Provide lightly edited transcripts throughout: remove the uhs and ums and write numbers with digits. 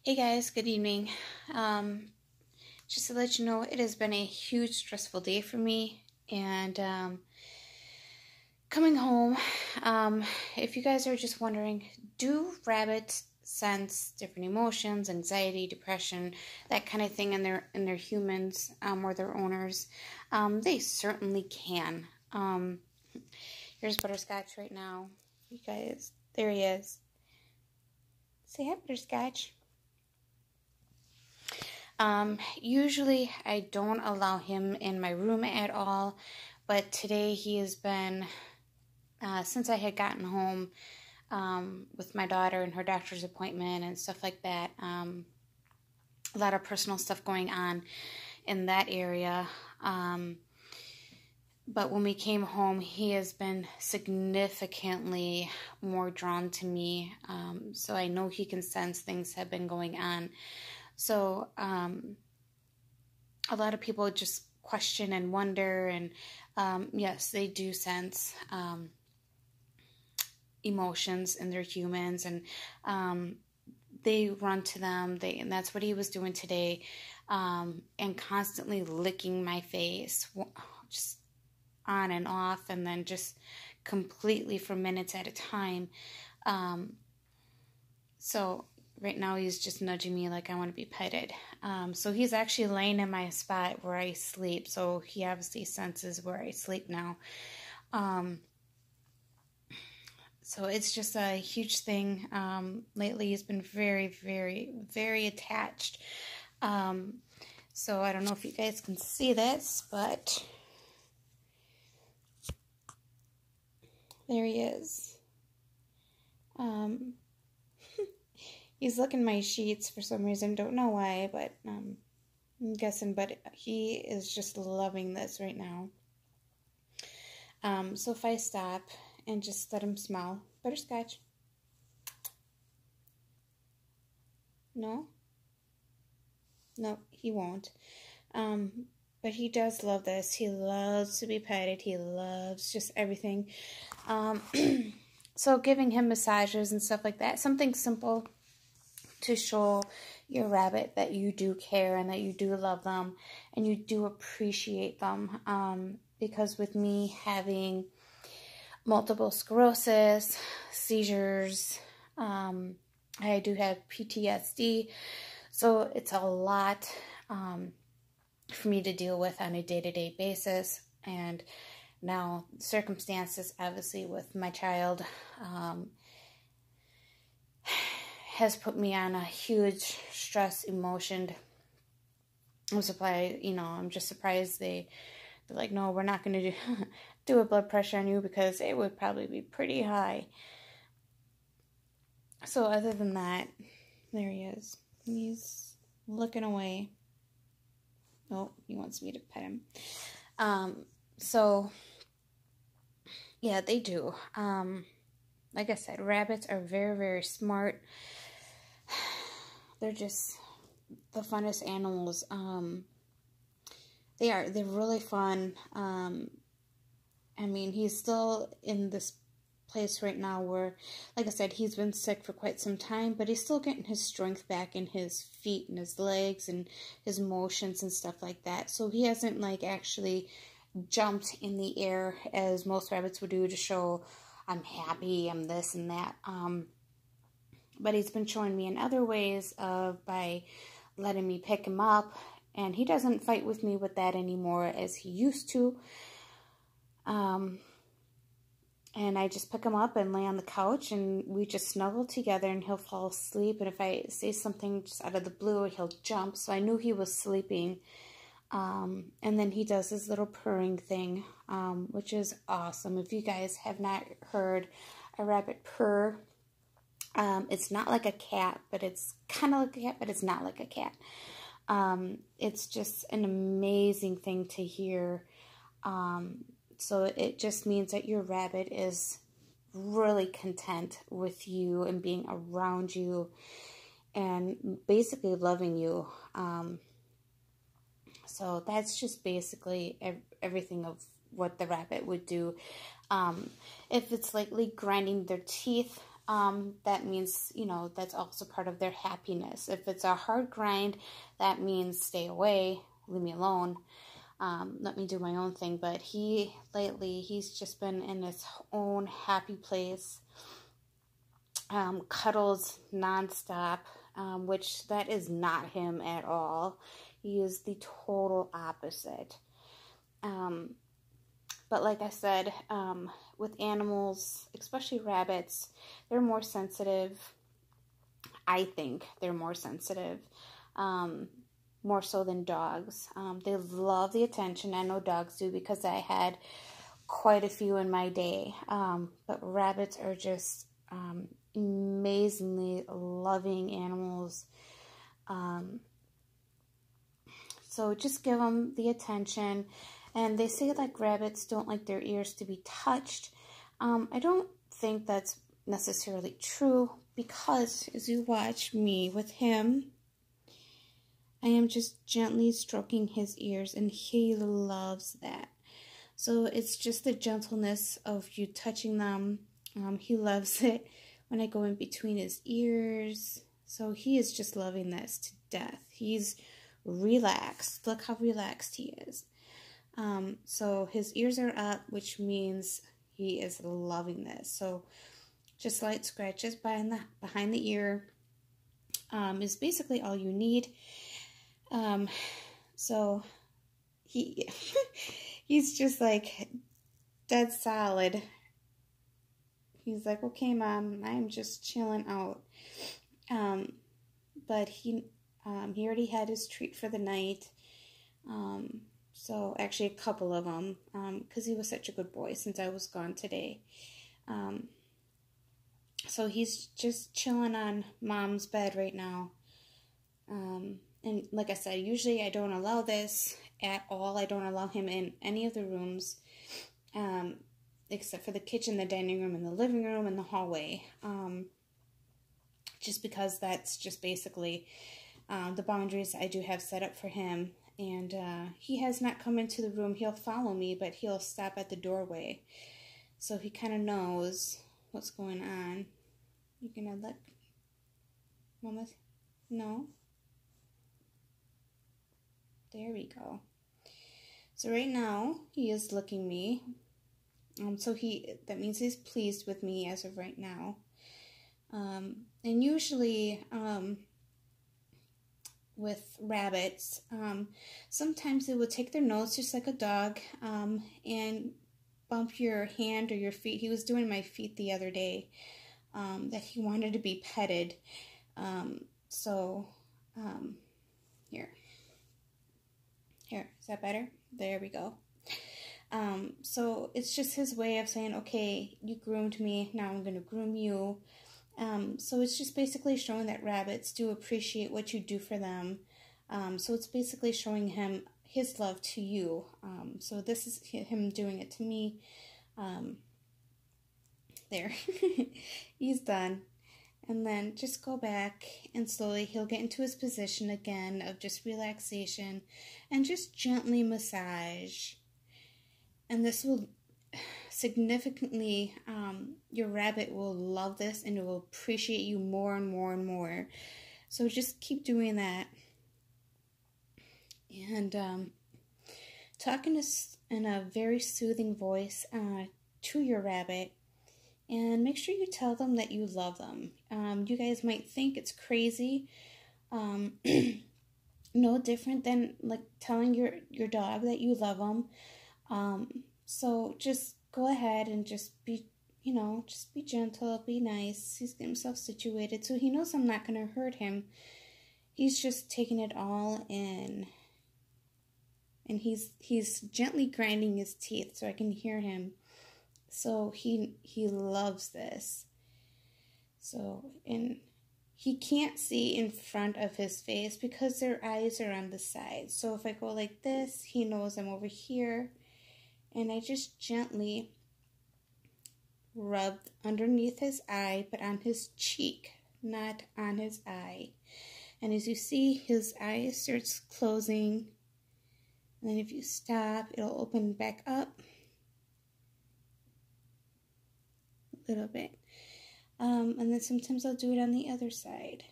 Hey guys, good evening. Just to let you know, it has been a huge stressful day for me, and coming home, if you guys are just wondering, do rabbits sense different emotions, anxiety, depression, that kind of thing in their humans or their owners? They certainly can. Here's Butterscotch right now. You guys, there he is. Say hi, Butterscotch. Usually I don't allow him in my room at all, but today he has been, since I had gotten home with my daughter and her doctor's appointment and stuff like that, a lot of personal stuff going on in that area. But when we came home, he has been significantly more drawn to me, so I know he can sense things have been going on. So, a lot of people just question and wonder, and yes, they do sense emotions in their humans, and they run to them. And that's what he was doing today, and constantly licking my face, just on and off, and then just completely for minutes at a time. So right now he's just nudging me like I want to be petted. So he's actually laying in my spot where I sleep. So he obviously senses where I sleep now. So it's just a huge thing. Lately he's been very, very, very attached. So I don't know if you guys can see this, but there he is. He's looking at my sheets for some reason. Don't know why, but I'm guessing. But he is just loving this right now. So if I stop and just let him smell. Butterscotch. No? No, he won't. But he does love this. He loves to be petted. He loves just everything. So giving him massages and stuff like that. Something simple to show your rabbit that you do care and that you do love them and you do appreciate them. Because with me having multiple sclerosis, seizures, I do have PTSD, so it's a lot for me to deal with on a day-to-day basis. And now circumstances, obviously, with my child has put me on a huge stress emotion. I'm surprised, I'm just surprised they're like, no, we're not going to do a blood pressure on you because it would probably be pretty high. So other than that, there he is. He's looking away. Oh, he wants me to pet him. So yeah, they do. Like I said, rabbits are very, very smart. They're just the funnest animals. They're really fun. I mean, he's still in this place right now where, like I said, he's been sick for quite some time, but he's still getting his strength back in his feet and his legs and his motions and stuff like that. So he hasn't actually jumped in the air as most rabbits would do to show I'm happy, I'm this and that. But he's been showing me in other ways by letting me pick him up, and he doesn't fight with me with that anymore as he used to. And I just pick him up and lay on the couch, and we just snuggle together, and he'll fall asleep. And if I say something just out of the blue, he'll jump. So I knew he was sleeping. And then he does his little purring thing, which is awesome. If you guys have not heard a rabbit purr, it's not like a cat, but it's kind of like a cat, but it's not like a cat. It's just an amazing thing to hear. So it just means that your rabbit is really content with you and being around you and basically loving you. So that's just basically everything of what the rabbit would do. If it's likely grinding their teeth, that means, that's also part of their happiness. If it's a hard grind, that means stay away, leave me alone, let me do my own thing. But lately, he's just been in his own happy place, cuddles nonstop, which that is not him at all. He is the total opposite. But like I said, with animals, especially rabbits, they're more sensitive. I think they're more sensitive, more so than dogs. They love the attention. I know dogs do because I had quite a few in my day. But rabbits are just amazingly loving animals. So just give them the attention. And they say like rabbits don't like their ears to be touched. I don't think that's necessarily true because as you watch me with him, I am just gently stroking his ears and he loves that. So it's just the gentleness of you touching them. He loves it when I go in between his ears. So he is just loving this to death. He's relaxed. Look how relaxed he is. So his ears are up, which means he is loving this. So just light scratches behind the ear is basically all you need. So he's just like dead solid. He's like, okay, Mom, I'm just chilling out. But he already had his treat for the night. So actually a couple of them, because he was such a good boy since I was gone today. So he's just chilling on Mom's bed right now. And like I said, usually I don't allow this at all. I don't allow him in any of the rooms, except for the kitchen, the dining room, and the living room, and the hallway. Just because that's just basically the boundaries I do have set up for him. And he has not come into the room. He'll follow me, but he'll stop at the doorway. So he kind of knows what's going on. You gonna let Mama? No? There we go. So right now, he is licking me. So that means he's pleased with me as of right now. And usually, with rabbits, sometimes they will take their nose just like a dog, and bump your hand or your feet. He was doing my feet the other day, that he wanted to be petted. Here, is that better? There we go. So it's just his way of saying, okay, you groomed me, now I'm going to groom you. So it's just basically showing that rabbits do appreciate what you do for them. So it's basically showing him his love to you. So this is him doing it to me. There. He's done. And then just go back and slowly he'll get into his position again of just relaxation and just gently massage. And this will significantly, your rabbit will love this and it will appreciate you more and more and more. So just keep doing that. And talking in a very soothing voice to your rabbit. And make sure you tell them that you love them. You guys might think it's crazy. No different than like telling your dog that you love them. So just go ahead and just be gentle, be nice. He's getting himself situated. So he knows I'm not going to hurt him. He's just taking it all in. And he's gently grinding his teeth so I can hear him. So he loves this. So, and he can't see in front of his face because their eyes are on the side. So if I go like this, he knows I'm over here. And I just gently rub underneath his eye, but on his cheek, not on his eye. And as you see, his eye starts closing. And then if you stop, it'll open back up. Little bit. And then sometimes I'll do it on the other side.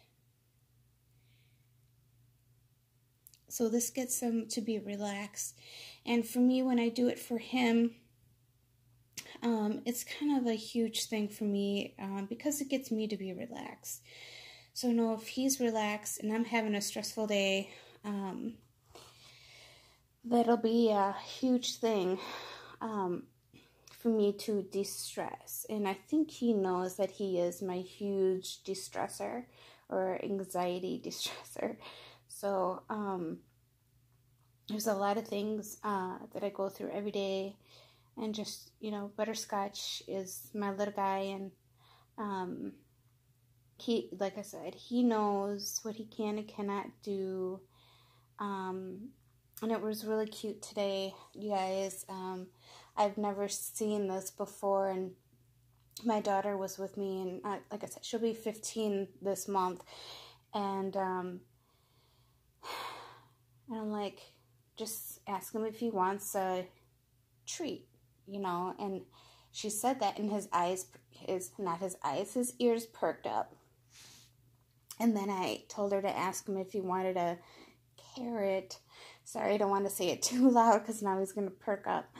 So this gets him to be relaxed. And for me, when I do it for him, it's kind of a huge thing for me because it gets me to be relaxed. So no, if he's relaxed and I'm having a stressful day, that'll be a huge thing for me to de-stress. And I think he knows that he is my huge de-stressor or anxiety de-stressor. So there's a lot of things that I go through every day. And just, Butterscotch is my little guy, and he, like I said, he knows what he can and cannot do. And it was really cute today, you guys. I've never seen this before, and my daughter was with me, and like I said, she'll be 15 this month, and I'm like, just ask him if he wants a treat. And she said that, and his ears perked up. And then I told her to ask him if he wanted a carrot. Sorry, I don't want to say it too loud because now he's going to perk up.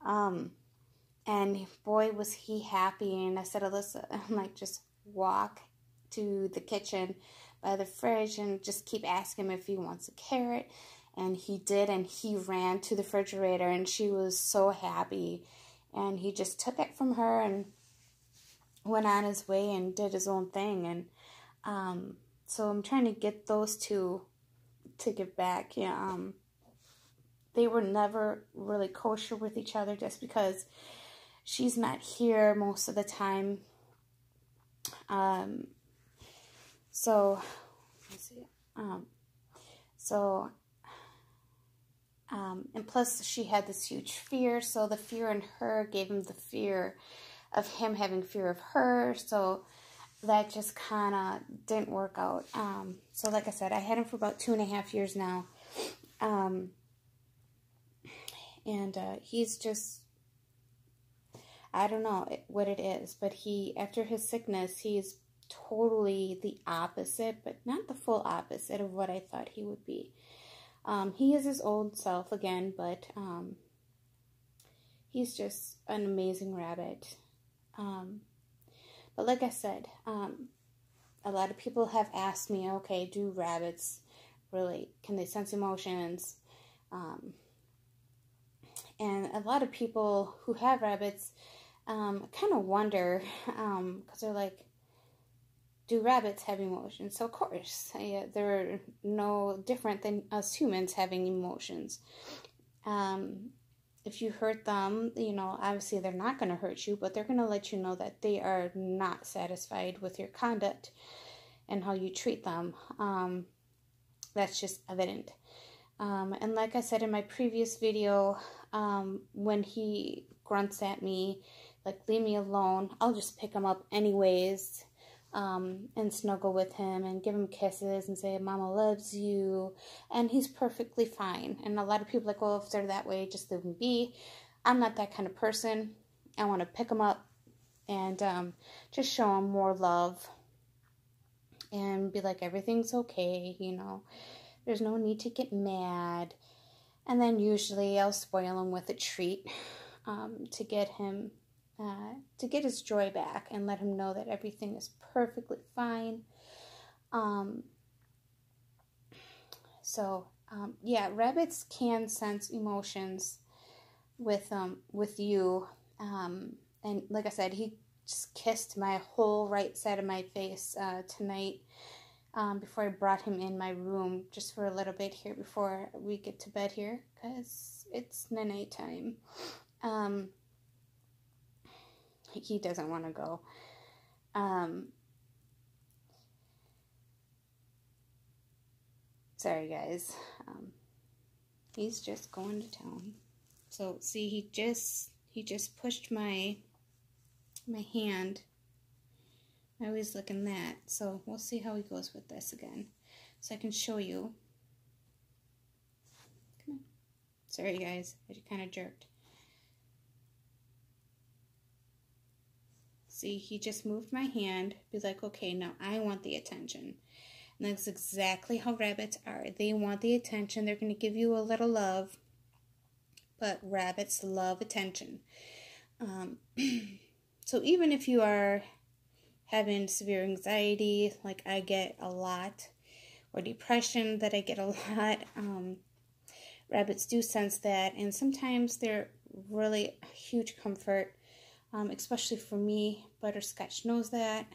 And boy, was he happy. And I said, Alyssa, I'm like, just walk to the kitchen by the fridge and just keep asking him if he wants a carrot. And he did, and he ran to the refrigerator, and she was so happy. And he just took it from her and went on his way and did his own thing. And so I'm trying to get those two to get back. They were never really kosher with each other just because she's not here most of the time. So, let's see. And plus she had this huge fear, so the fear in her gave him the fear of him having fear of her, so that just kind of didn't work out. So like I said, I had him for about 2.5 years now, and he's just, I don't know what it is, but after his sickness, he's totally the opposite, but not the full opposite of what I thought he would be. He is his old self again, but he's just an amazing rabbit. But like I said, a lot of people have asked me, okay, do rabbits really, can they sense emotions? And a lot of people who have rabbits kind of wonder, because they're like, do rabbits have emotions? So of course, they're no different than us humans having emotions. If you hurt them, obviously they're not going to hurt you, but they're going to let you know that they are not satisfied with your conduct and how you treat them. That's just evident. And like I said in my previous video, when he grunts at me, like, leave me alone, I'll just pick him up anyways. And snuggle with him and give him kisses and say, Mama loves you, and he's perfectly fine. And a lot of people are like, well, if they're that way, just leave him be. I'm not that kind of person. I want to pick him up and just show him more love and be like, everything's okay, there's no need to get mad. And then usually I'll spoil him with a treat to get him to get his joy back and let him know that everything is perfectly fine. Yeah, rabbits can sense emotions with you. And like I said, he just kissed my whole right side of my face tonight before I brought him in my room just for a little bit here before we get to bed here, because it's night time. He doesn't want to go. Sorry guys. He's just going to town. So see, he just pushed my hand. I always look in that. So we'll see how he goes with this again. So I can show you. Come on. Sorry guys, I kind of jerked. See, he just moved my hand. Be like, okay, now I want the attention. And that's exactly how rabbits are. They want the attention. They're going to give you a little love. But rabbits love attention. So even if you are having severe anxiety, like I get a lot, or depression that I get a lot, rabbits do sense that. And sometimes they're really a huge comfort, especially for me. Butterscotch knows that.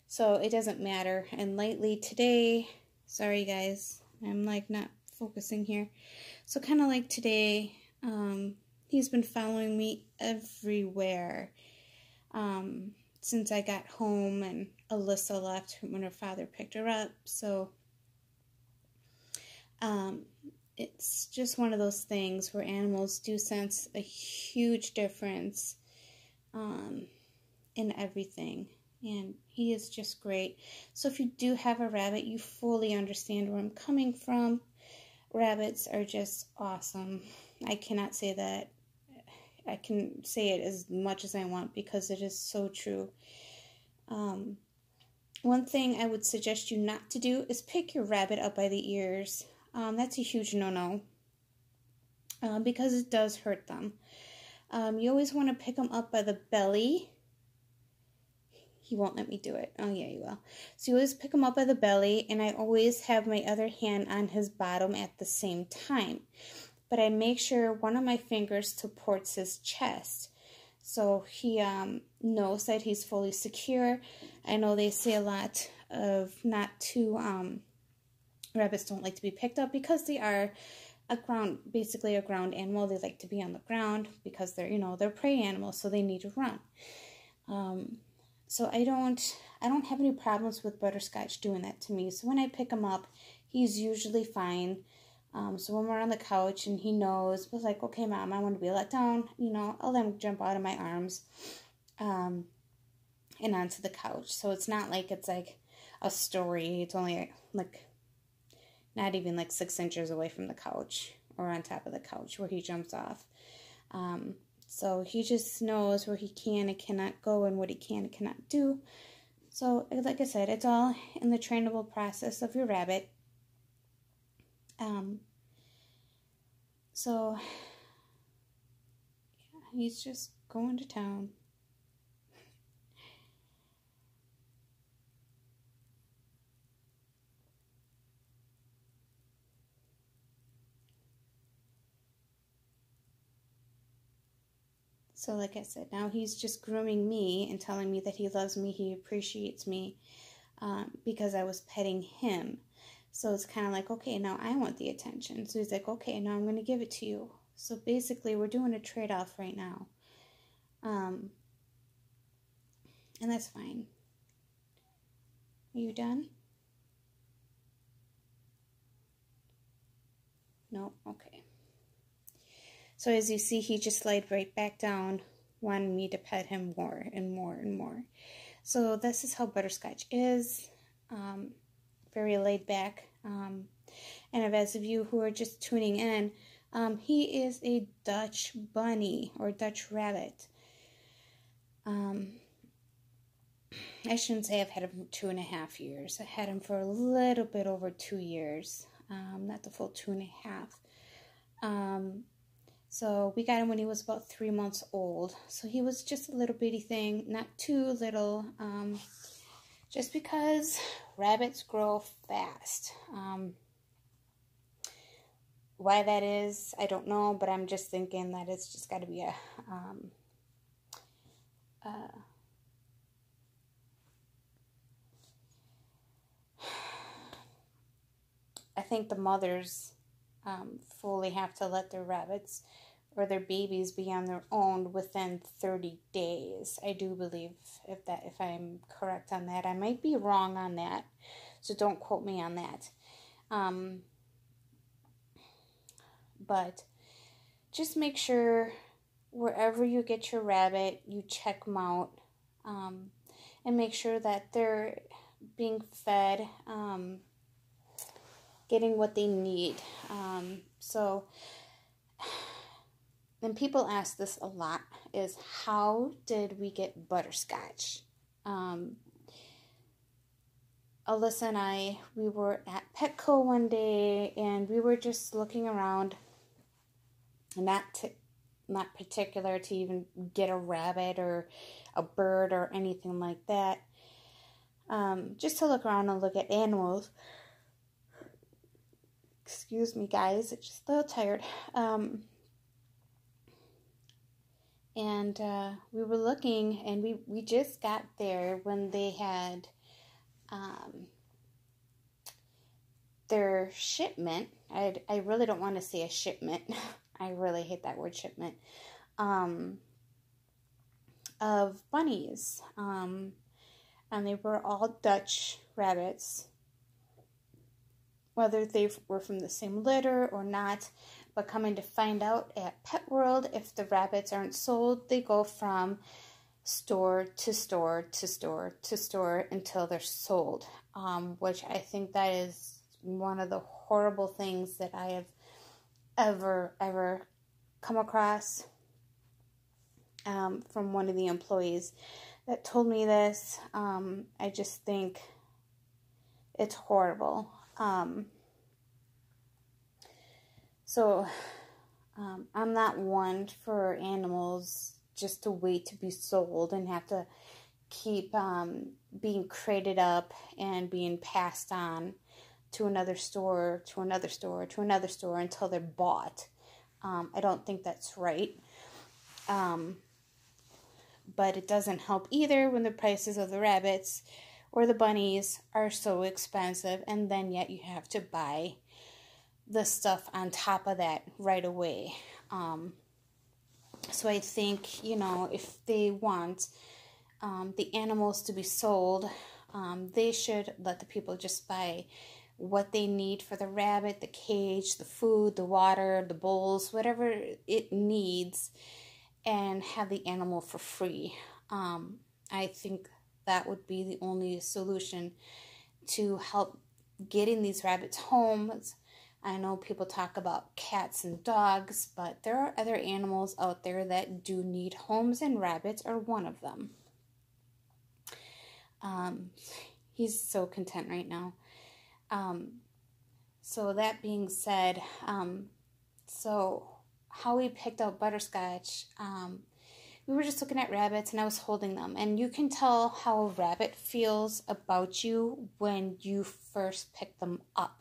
So it doesn't matter. And lately today, sorry guys, I'm like not focusing here. So kind of like today, he's been following me everywhere since I got home and Alyssa left when her father picked her up. So it's just one of those things where animals do sense a huge difference in everything. And he is just great. So if you do have a rabbit, you fully understand where I'm coming from. Rabbits are just awesome. I cannot say that. I can say it as much as I want because it is so true. One thing I would suggest you not to do is pick your rabbit up by the ears. That's a huge no-no because it does hurt them. You always want to pick them up by the belly. He won't let me do it. Oh, yeah, you will. So you always pick him up by the belly, and I always have my other hand on his bottom at the same time. But I make sure one of my fingers supports his chest. So he knows that he's fully secure. I know they say a lot of not to, rabbits don't like to be picked up because they are basically a ground animal. They like to be on the ground because they're prey animals, so they need to run. So I don't have any problems with Butterscotch doing that to me. So when I pick him up, he's usually fine. So when we're on the couch and he knows, was like, okay, Mom, I want to be let down. I'll let him jump out of my arms and onto the couch. So it's not like it's like a story. It's only like not even like 6 inches away from the couch or on top of the couch where he jumps off. So he just knows where he can and cannot go and what he can and cannot do. So like I said, it's all in the trainable process of your rabbit. So yeah, he's just going to town. So like I said, now he's just grooming me and telling me that he loves me, he appreciates me, because I was petting him. So it's kind of like, okay, now I want the attention. So he's like, okay, now I'm going to give it to you. So basically, we're doing a trade-off right now. And that's fine. Are you done? No? Okay. So as you see, he just laid right back down, wanting me to pet him more and more and more. So this is how Butterscotch is. Very laid back. And as of you who are just tuning in, he is a Dutch bunny or Dutch rabbit. I shouldn't say I've had him for 2.5 years. I had him for a little bit over 2 years, not the full 2.5. So we got him when he was about 3 months old. So he was just a little bitty thing, not too little, just because rabbits grow fast. Why that is, I don't know, but I'm just thinking that it's just got to be I think the mothers fully have to let their rabbits or their babies be on their own within 30 days. I do believe, if I'm correct on that. I might be wrong on that, so don't quote me on that. But just make sure wherever you get your rabbit, you check them out, and make sure that they're being fed, getting what they need. So and people ask this a lot, is how did we get butterscotch? Alyssa and I, we were at Petco one day, and we were just looking around, not particular to even get a rabbit or a bird or anything like that. Just to look around and look at animals. Excuse me, guys, it's just a little tired. And we were looking, and we just got there when they had their shipment. I really don't want to say a shipment. I really hate that word, shipment. Of bunnies. And they were all Dutch rabbits. Whether they were from the same litter or not. But coming to find out at Pet World, if the rabbits aren't sold, they go from store to store to store to store until they're sold. Which I think that is one of the horrible things that I have ever come across. From one of the employees that told me this. I just think it's horrible. So I'm not one for animals just to wait to be sold and have to keep being crated up and being passed on to another store, to another store, to another store until they're bought. I don't think that's right. But it doesn't help either when the prices of the rabbits or the bunnies are so expensive, and then yet you have to buy the stuff on top of that right away. So I think, if they want the animals to be sold, they should let the people just buy what they need for the rabbit, the cage, the food, the water, the bowls, whatever it needs, and have the animal for free. I think that would be the only solution to help getting these rabbits home. I know people talk about cats and dogs, but there are other animals out there that do need homes, and rabbits are one of them. He's so content right now. So that being said, so how we picked out butterscotch, we were just looking at rabbits, and I was holding them, and you can tell how a rabbit feels about you when you first pick them up.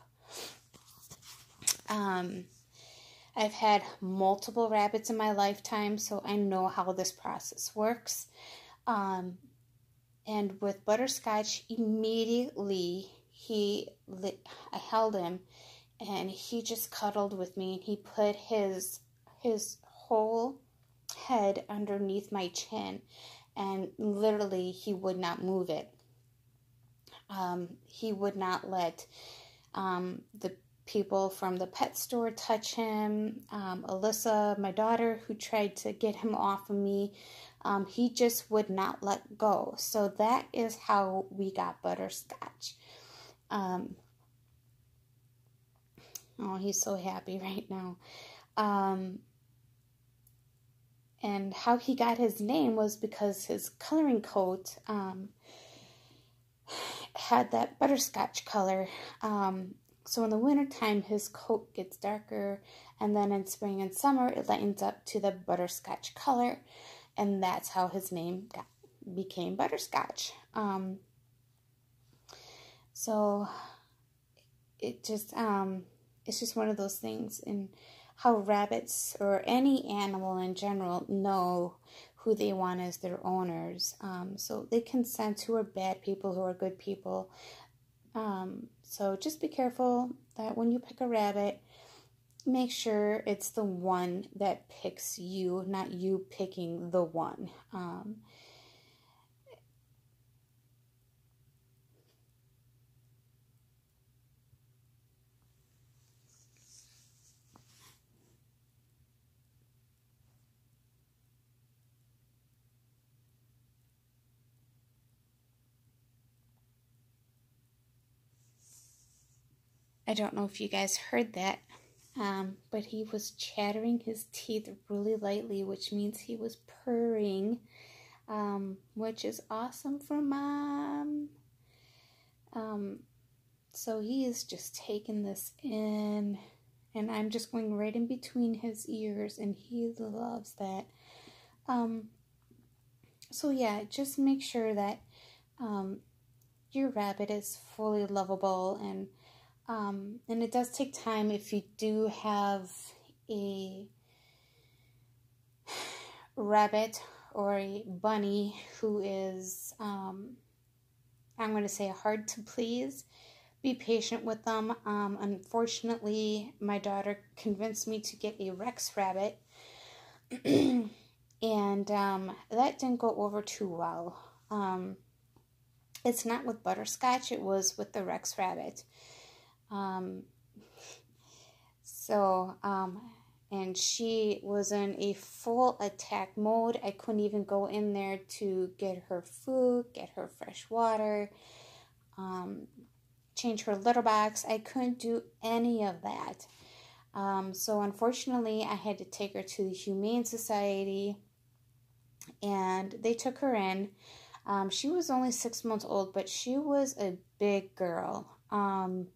I've had multiple rabbits in my lifetime, so I know how this process works. And with butterscotch, immediately I held him, and he just cuddled with me, and he put his whole head underneath my chin, and literally he would not move it. He would not let the people from the pet store touch him. Alyssa, my daughter, who tried to get him off of me, he just would not let go. So that is how we got butterscotch. Oh, he's so happy right now. And how he got his name was because his coloring coat had that butterscotch color. So in the wintertime, his coat gets darker, and then in spring and summer, it lightens up to the butterscotch color, and that's how his name became Butterscotch. So it just it's just one of those things, and how rabbits or any animal in general know who they want as their owners. So they can sense who are bad people, who are good people. So just be careful that when you pick a rabbit, make sure it's the one that picks you, not you picking the one. I don't know if you guys heard that. But he was chattering his teeth really lightly, which means he was purring, which is awesome for Mom. So he is just taking this in, and I'm just going right in between his ears, and he loves that. So yeah, just make sure that your rabbit is fully lovable, and it does take time if you do have a rabbit or a bunny who is, I'm going to say, hard to please. Be patient with them. Unfortunately, my daughter convinced me to get a Rex rabbit, and that didn't go over too well. It's not with Butterscotch, it was with the Rex rabbit. And she was in a full attack mode. I couldn't even go in there to get her food, get her fresh water, change her litter box. I couldn't do any of that. So unfortunately, I had to take her to the Humane Society, and they took her in. She was only 6 months old, but she was a big girl. And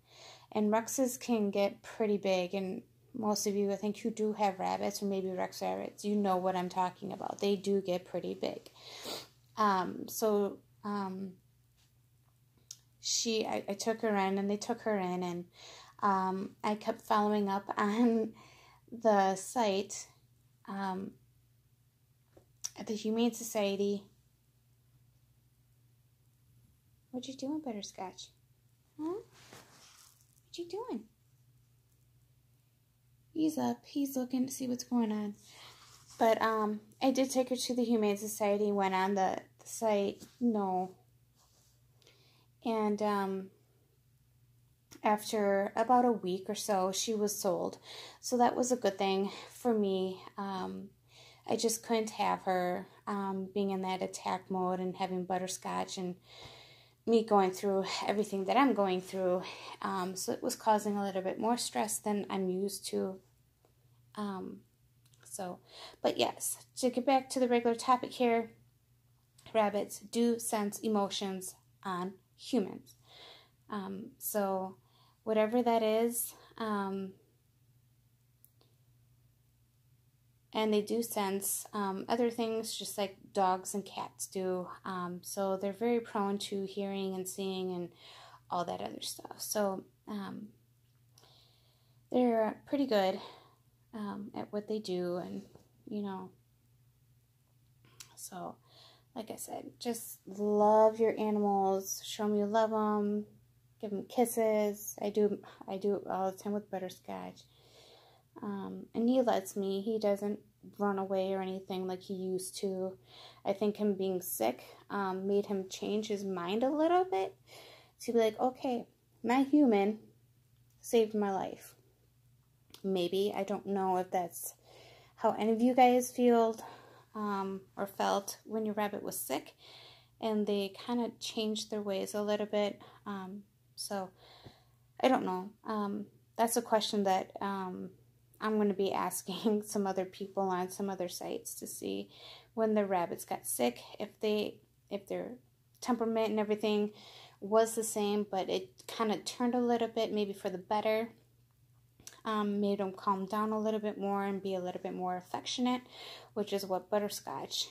Rexes can get pretty big, and most of you, I think, who do have rabbits or maybe Rex rabbits, you know what I'm talking about. They do get pretty big. I took her in, and they took her in, and I kept following up on the site at the Humane Society. What you doing, Butterscotch? Huh? What you doing? He's up. He's looking to see what's going on. But I did take her to the Humane Society, went on the site. No. And after about a week or so, she was sold. So that was a good thing for me. I just couldn't have her being in that attack mode and having Butterscotch and me going through everything that I'm going through. So it was causing a little bit more stress than I'm used to. But yes, to get back to the regular topic here, rabbits do sense emotions on humans. So whatever that is, and they do sense other things just like dogs and cats do. So they're very prone to hearing and seeing and all that other stuff. So they're pretty good at what they do, and so like I said, just love your animals. Show them you love them. Give them kisses. I do all the time with Butterscotch. And he lets me. He doesn't run away or anything like he used to. I think him being sick made him change his mind a little bit to be like, okay, my human saved my life. Maybe. I don't know if that's how any of you guys feel or felt when your rabbit was sick, and they kind of changed their ways a little bit. So I don't know. That's a question that I'm going to be asking some other people on some other sites to see when their rabbits got sick, if their temperament and everything was the same, but it kind of turned a little bit, maybe for the better. Made them calm down a little bit more and be a little bit more affectionate, which is what Butterscotch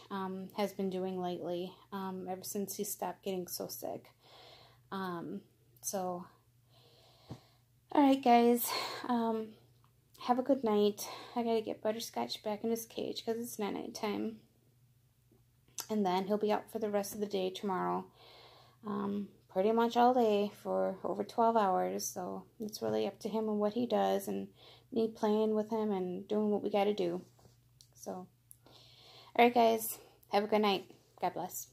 has been doing lately, ever since he stopped getting so sick. So, alright guys, have a good night. I gotta get Butterscotch back in his cage because it's night time. And then he'll be out for the rest of the day tomorrow. Pretty much all day for over 12 hours. So it's really up to him and what he does, and me playing with him and doing what we gotta do. So, alright guys, have a good night. God bless.